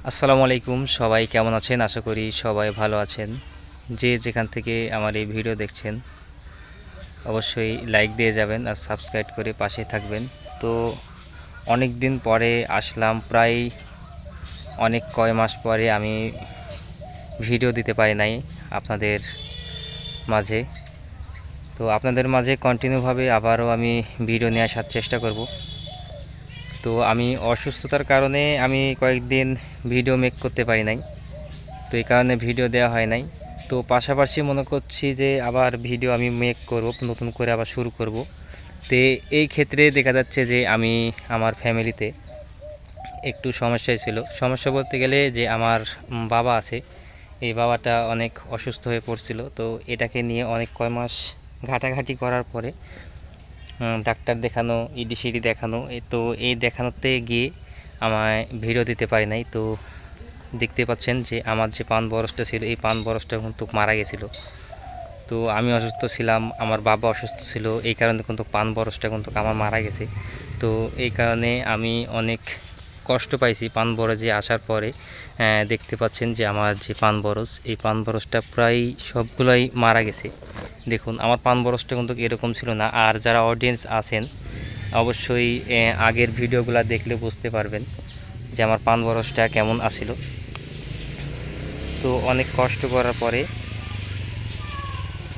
আসসালামু আলাইকুম, সবাই কেমন আছেন? আশা করি সবাই ভালো আছেন। যে যেখান থেকে আমার এই ভিডিও দেখছেন অবশ্যই লাইক দিয়ে যাবেন আর সাবস্ক্রাইব করে পাশে থাকবেন। তো অনেক দিন পরে আসলাম, প্রায় অনেক কয় মাস পরে আমি ভিডিও দিতে পারি নাই আপনাদের মাঝে। তো আপনাদের মাঝে কন্টিনিউভাবে আবারও আমি ভিডিও নিয়ে আসার চেষ্টা করব। তো আমি অসুস্থতার কারণে আমি কয়েকদিন ভিডিও মেক করতে পারি নাই, তো এই কারণে ভিডিও দেওয়া হয় নাই। তো পাশাপাশি মনে করছি যে আবার ভিডিও আমি মেক করব, নতুন করে আবার শুরু করব। তো এই ক্ষেত্রে দেখা যাচ্ছে যে আমি আমার ফ্যামিলিতে একটু সমস্যায় ছিল। সমস্যা বলতে গেলে যে আমার বাবা আছে, এই বাবাটা অনেক অসুস্থ হয়ে পড়ছিল। তো এটাকে নিয়ে অনেক কয় মাস ঘাটাঘাটি করার পরে ডাক্তার দেখানো, ইডিসিডি দেখানো, তো এই দেখানোতে গিয়ে আমায় ভিডিও দিতে পারি নাই। তো দেখতে পাচ্ছেন যে আমার যে পান বরজটা ছিল, এই পান বরজটা কিন্তু মারা গেছিলো। তো আমি অসুস্থ ছিলাম, আমার বাবা অসুস্থ ছিল, এই কারণে কিন্তু পান বরজটা কিন্তু আমার মারা গেছে। তো এই কারণে আমি অনেক কষ্ট পাইছি পান বরজে আসার পরে। দেখতে পাচ্ছেন যে আমার যে পান বরজ, এই পান বরজটা প্রায় সবগুলাই মারা গেছে। দেখুন আমার পান বরজটা কিন্তু এরকম ছিল না। আর যারা অডিয়েন্স আছেন অবশ্যই আগের ভিডিওগুলো দেখলে বুঝতে পারবেন যে আমার পান বরজটা কেমন আছিল। তো অনেক কষ্ট করার পরে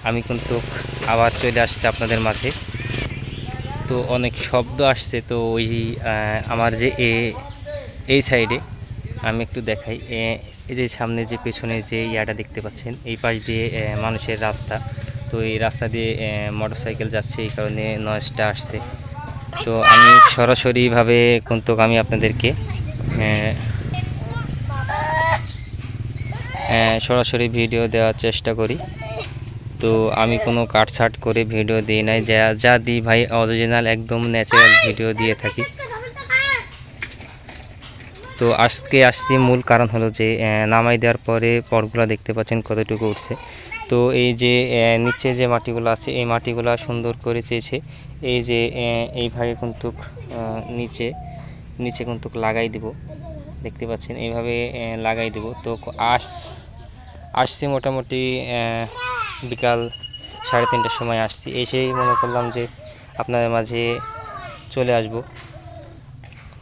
আমি কিন্তু আবার চলে আসছে আপনাদের মাঝে। তো অনেক শব্দ আসছে, তো ওই আমার যে এই সাইডে আমি একটু দেখাই, এই যে সামনে যে পেছনে যে ইয়াটা দেখতে পাচ্ছেন, এই পাশ দিয়ে মানুষের রাস্তা। তো এই রাস্তা দিয়ে মোটরসাইকেল যাচ্ছে, এই কারণে নয়েজটা আসছে। তো আমি সরাসরিভাবে কিন্তু আমি আপনাদেরকে সরাসরি ভিডিও দেওয়ার চেষ্টা করি। তো আমি কোনো কাটছাট করে ভিডিও দিই নাই, যা যা দিই ভাই অরিজিনাল একদম ন্যাচারাল ভিডিও দিয়ে থাকি। তো আজকে আসছি মূল কারণ হলো যে নামাই দেওয়ার পরে পটগুলো দেখতে পাচ্ছেন কতটুকু উঠছে। তো এই যে নিচে যে মাটিগুলো আছে, এই মাটিগুলো সুন্দর করে চেয়েছে, এই যে এই ভাগে কিন্তু নিচে নিচে কিন্তু লাগাই দিব, দেখতে পাচ্ছেন এইভাবে লাগাই দেব। তো আসছি মোটামুটি বিকাল 3:30টার সময় আসছি, এসেই মনে করলাম যে আপনাদের মাঝে চলে আসব।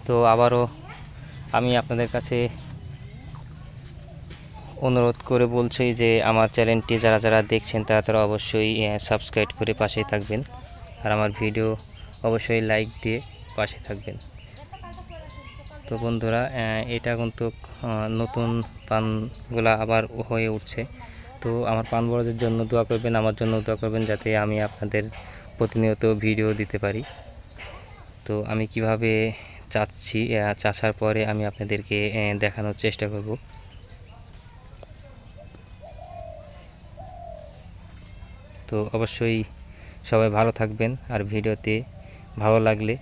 তো আবারও আমি আপনাদের কাছে অনুরোধ করে বলছি যে আমার চ্যানেলটি যারা যারা দেখছেন তারা অবশ্যই সাবস্ক্রাইব করে পাশেই থাকবেন, আর আমার ভিডিও অবশ্যই লাইক দিয়ে পাশে থাকবেন। তো বন্ধুরা, এটা কিন্তু নতুন পানগুলা আবার হয়ে উঠছে। তো আমার পান বরজের জন্য দোয়া করবেন, আমার জন্য দোয়া করবেন, যাতে আমি আপনাদের প্রতিনিয়ত ভিডিও দিতে পারি। তো আমি কিভাবে চাচ্ছি, চাষার পরে আমি আপনাদেরকে দেখানোর চেষ্টা করব। তো অবশ্যই সবাই ভালো থাকবেন, আর ভিডিওতে ভালো লাগলে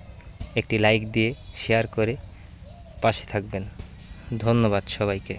একটি লাইক দিয়ে শেয়ার করে পাশে থাকবেন। ধন্যবাদ সবাইকে।